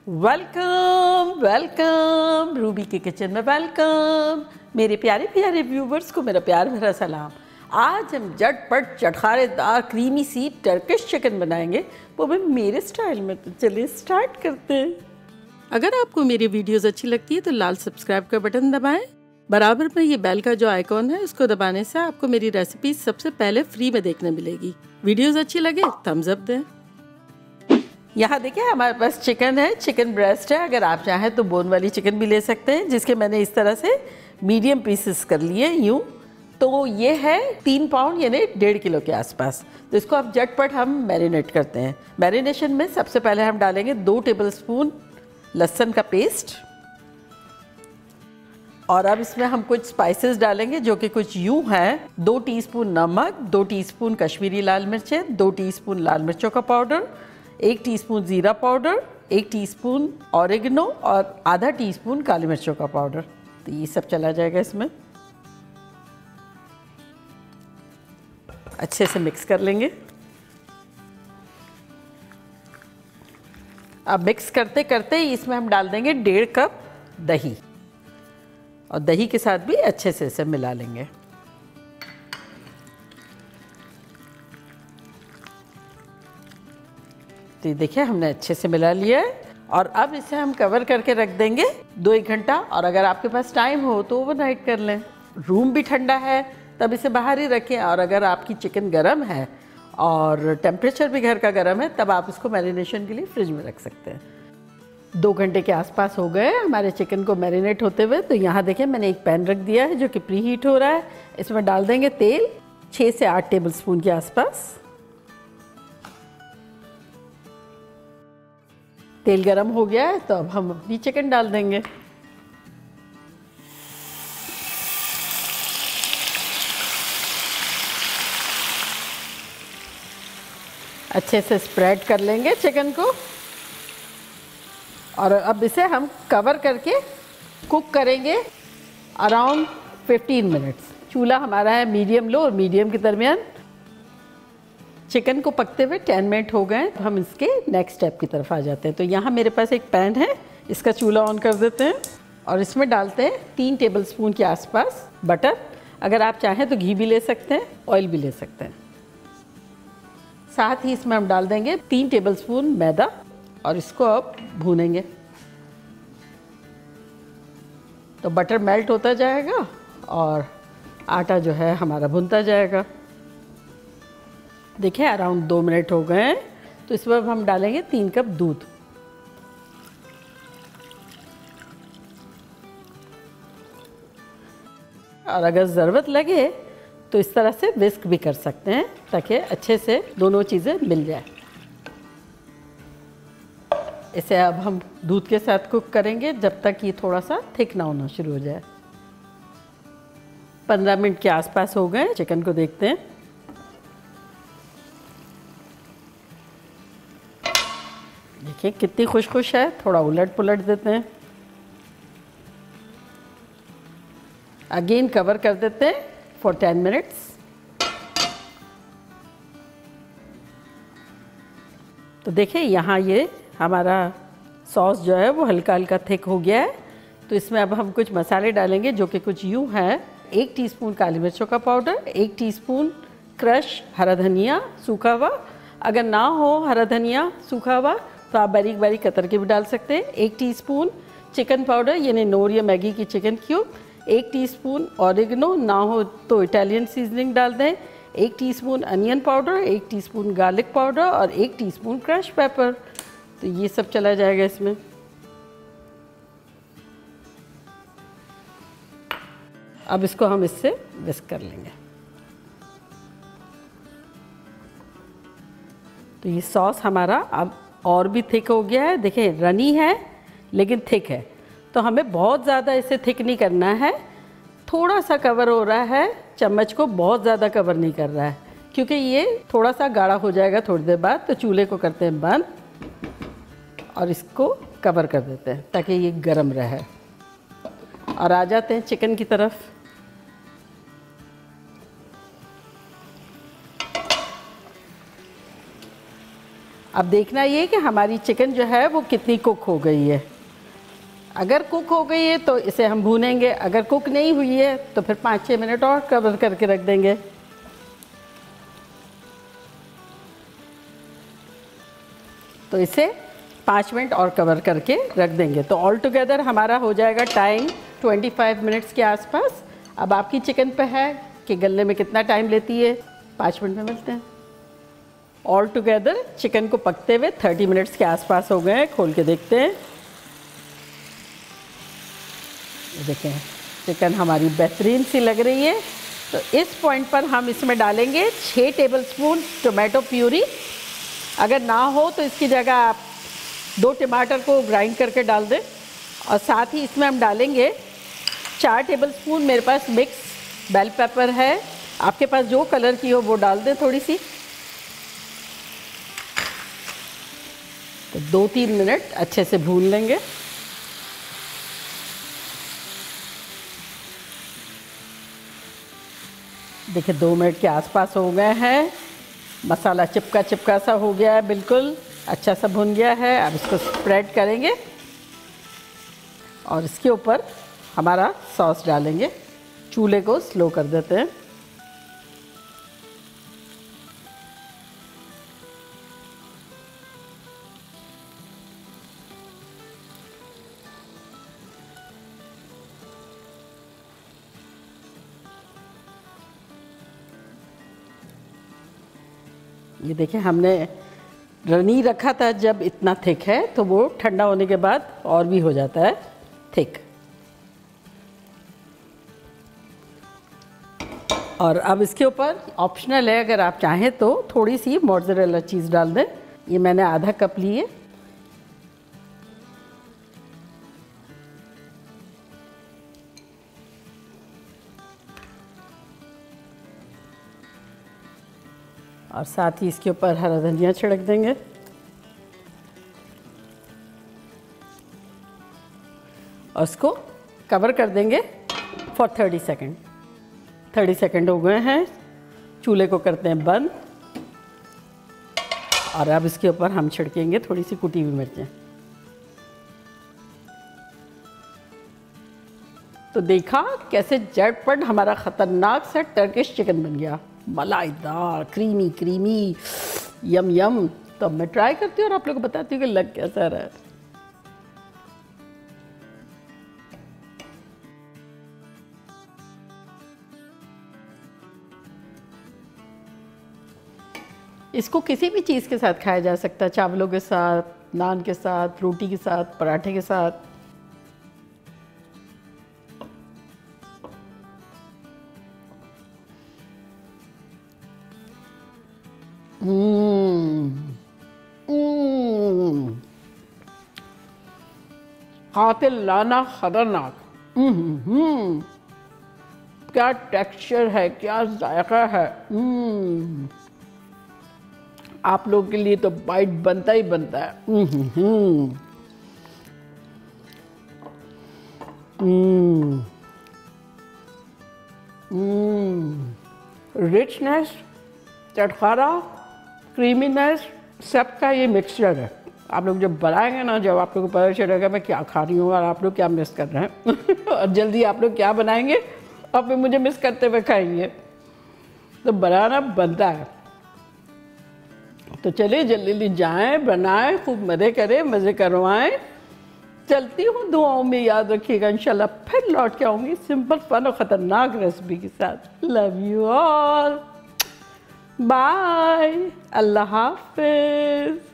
Welcome welcome Ruby के kitchen में welcome. मेरे प्यारे प्यारे व्यूवर्स को मेरा प्यार भरा सलाम। आज हम झटपट चटखारेदार क्रीमी सी टर्किश चिकन बनाएंगे, वो भी मेरे स्टाइल में। तो चलिए स्टार्ट करते हैं। अगर आपको मेरी वीडियोस अच्छी लगती है तो लाल सब्सक्राइब का बटन दबाएं। बराबर में ये बेल का जो आइकॉन है उसको दबाने से आपको मेरी रेसिपी सबसे पहले फ्री में देखने मिलेगी। वीडियोस अच्छी लगे थम्स अप दें। यहाँ देखिए हमारे पास चिकन है, चिकन ब्रेस्ट है। अगर आप चाहें तो बोन वाली चिकन भी ले सकते हैं, जिसके मैंने इस तरह से मीडियम पीसेस कर लिए यूँ। तो ये है 3 पाउंड यानी 1.5 किलो के आसपास। तो इसको अब झटपट हम मैरिनेट करते हैं। मैरिनेशन में सबसे पहले हम डालेंगे 2 टेबलस्पून लहसुन का पेस्ट, और अब इसमें हम कुछ स्पाइसेस डालेंगे जो कि कुछ यूँ हैं। 2 टीस्पून नमक, 2 टीस्पून कश्मीरी लाल मिर्चें, 2 टीस्पून लाल मिर्चों का पाउडर, 1 टीस्पून ज़ीरा पाउडर, 1 टीस्पून ऑरिगेनो और आधा टीस्पून काली मिर्चों का पाउडर। तो ये सब चला जाएगा इसमें। अच्छे से मिक्स कर लेंगे। अब मिक्स करते करते इसमें हम डाल देंगे 1.5 कप दही, और दही के साथ भी अच्छे से इसे मिला लेंगे। तो देखिए हमने अच्छे से मिला लिया है, और अब इसे हम कवर करके रख देंगे 2-1 घंटा। और अगर आपके पास टाइम हो तो ओवरनाइट कर लें। रूम भी ठंडा है तब इसे बाहर ही रखें, और अगर आपकी चिकन गर्म है और टेम्परेचर भी घर का गर्म है तब आप इसको मैरिनेशन के लिए फ्रिज में रख सकते हैं। 2 घंटे के आसपास हो गए हमारे चिकन को मैरिनेट होते हुए। तो यहाँ देखें मैंने एक पैन रख दिया है जो कि प्री हीट हो रहा है। इसमें डाल देंगे तेल 6 से 8 टेबल स्पून के आसपास। तेल गरम हो गया है तो अब हम अपनी चिकन डाल देंगे। अच्छे से स्प्रेड कर लेंगे चिकन को, और अब इसे हम कवर करके कुक करेंगे अराउंड 15 मिनट्स। चूल्हा हमारा है मीडियम लो और मीडियम के दरमियान। चिकन को पकते हुए 10 मिनट हो गए, तो हम इसके नेक्स्ट स्टेप की तरफ आ जाते हैं। तो यहाँ मेरे पास एक पैन है, इसका चूल्हा ऑन कर देते हैं, और इसमें डालते हैं 3 टेबलस्पून के आसपास बटर। अगर आप चाहें तो घी भी ले सकते हैं, ऑयल भी ले सकते हैं। साथ ही इसमें हम डाल देंगे 3 टेबलस्पून मैदा, और इसको अब भूनेंगे। तो बटर मेल्ट होता जाएगा और आटा जो है हमारा भुनता जाएगा। देखिए अराउंड 2 मिनट हो गए हैं, तो इसमें अब हम डालेंगे 3 कप दूध। और अगर ज़रूरत लगे तो इस तरह से विस्क भी कर सकते हैं, ताकि अच्छे से दोनों चीज़ें मिल जाए। इसे अब हम दूध के साथ कुक करेंगे जब तक ये थोड़ा सा थिक ना होना शुरू हो जाए। 15 मिनट के आसपास हो गए। चिकन को देखते हैं। देखिए कितनी खुश है। थोड़ा उलट पुलट देते हैं। अगेन कवर कर देते हैं फॉर 10 मिनट्स। तो देखिए यहाँ ये हमारा सॉस जो है वो हल्का हल्का थिक हो गया है। तो इसमें अब हम कुछ मसाले डालेंगे जो कि कुछ यूँ हैं। 1 टीस्पून काली मिर्चों का पाउडर, 1 टीस्पून क्रश हरा धनिया सूखा हुआ। अगर ना हो हरा धनिया सूखा हुआ तो आप बारीक बारीक कतर के भी डाल सकते हैं। 1 टीस्पून चिकन पाउडर यानी नोर या मैगी की चिकन क्यूब, 1 टीस्पून ऑरिगेनो, ना हो तो इटालियन सीजनिंग डाल दें, 1 teaspoon onion powder, 1 teaspoon garlic powder और 1 टीस्पून क्रश पेपर। तो ये सब चला जाएगा इसमें। अब इसको हम इससे विस्क कर लेंगे। तो ये सॉस हमारा अब और भी थिक हो गया है। देखें रनी है लेकिन थिक है। तो हमें बहुत ज़्यादा इसे थिक नहीं करना है, थोड़ा सा कवर हो रहा है। चम्मच को बहुत ज़्यादा कवर नहीं कर रहा है, क्योंकि ये थोड़ा सा गाढ़ा हो जाएगा थोड़ी देर बाद। तो चूल्हे को करते हैं बंद और इसको कवर कर देते हैं ताकि ये गर्म रहे। और आ जाते हैं चिकन की तरफ। अब देखना ये कि हमारी चिकन जो है वो कितनी कुक हो गई है। अगर कुक हो गई है तो इसे हम भूनेंगे, अगर कुक नहीं हुई है तो फिर 5-6 मिनट और कवर करके रख देंगे। तो इसे 5 मिनट और कवर करके रख देंगे। तो ऑल टुगेदर हमारा हो जाएगा टाइम 25 मिनट्स के आसपास। अब आपकी चिकन पे है कि गलने में कितना टाइम लेती है। 5 मिनट में मिलते हैं। ऑल टुगेदर चिकन को पकते हुए 30 मिनट्स के आसपास हो गए हैं। खोल के देखते हैं। देखें चिकन हमारी बेहतरीन सी लग रही है। तो इस पॉइंट पर हम इसमें डालेंगे 6 टेबलस्पून टोमेटो प्यूरी। अगर ना हो तो इसकी जगह आप 2 टमाटर को ग्राइंड करके डाल दें। और साथ ही इसमें हम डालेंगे 4 टेबलस्पून, मेरे पास मिक्स बेल पेपर है, आपके पास जो कलर की हो वो डाल दें थोड़ी सी। तो 2-3 मिनट अच्छे से भून लेंगे। देखिए 2 मिनट के आसपास हो गए हैं। मसाला चिपका चिपका सा हो गया है, बिल्कुल अच्छा सा भुन गया है। अब इसको स्प्रेड करेंगे और इसके ऊपर हमारा सॉस डालेंगे। चूल्हे को स्लो कर देते हैं। ये देखिए हमने रनी रखा था जब इतना थिक है, तो वो ठंडा होने के बाद और भी हो जाता है थिक। और अब इसके ऊपर ऑप्शनल है, अगर आप चाहें तो थोड़ी सी मोज़रेला चीज़ डाल दें। ये मैंने आधा कप ली है। और साथ ही इसके ऊपर हरा धनिया छिड़क देंगे। और उसको कवर कर देंगे फॉर 30 सेकेंड। 30 सेकेंड हो गए हैं। चूल्हे को करते हैं बंद। और अब इसके ऊपर हम छिड़केंगे थोड़ी सी कुटी हुई मिर्चें। तो देखा कैसे झटपट हमारा ख़तरनाक सा टर्किश चिकन बन गया, मलाईदार, क्रीमी क्रीमी, यम यम। तो मैं ट्राई करती हूँ और आप लोगों को बताती हूँ कि लग कैसा रहा है। इसको किसी भी चीज़ के साथ खाया जा सकता है, चावलों के साथ, नान के साथ, रोटी के साथ, पराठे के साथ। खाते लाना खतरनाक। क्या टेक्सचर है, क्या जायका है। आप लोगों के लिए तो बाइट बनता ही बनता है। रिचनेस, चटखारा, क्रीमीनेस, सबका ये मिक्सचर है। आप लोग जब बनाएंगे ना, जब आप लोग को पता चलेगा मैं क्या खा रही हूँ और आप लोग क्या मिस कर रहे हैं। और जल्दी आप लोग क्या बनाएंगे और फिर मुझे मिस करते हुए खाएंगे। तो बनाना बनता है। तो चलिए जल्दी जल्दी जाएं, बनाएं, खूब मज़े करें, मज़े करवाएं। चलती हूँ, दुआओं में याद रखिएगा। इंशाल्लाह फिर लौट के आऊँगी सिंपल फन और ख़तरनाक रेसिपी के साथ। लव यू ऑल, बाय, अल्लाह हाफिज़।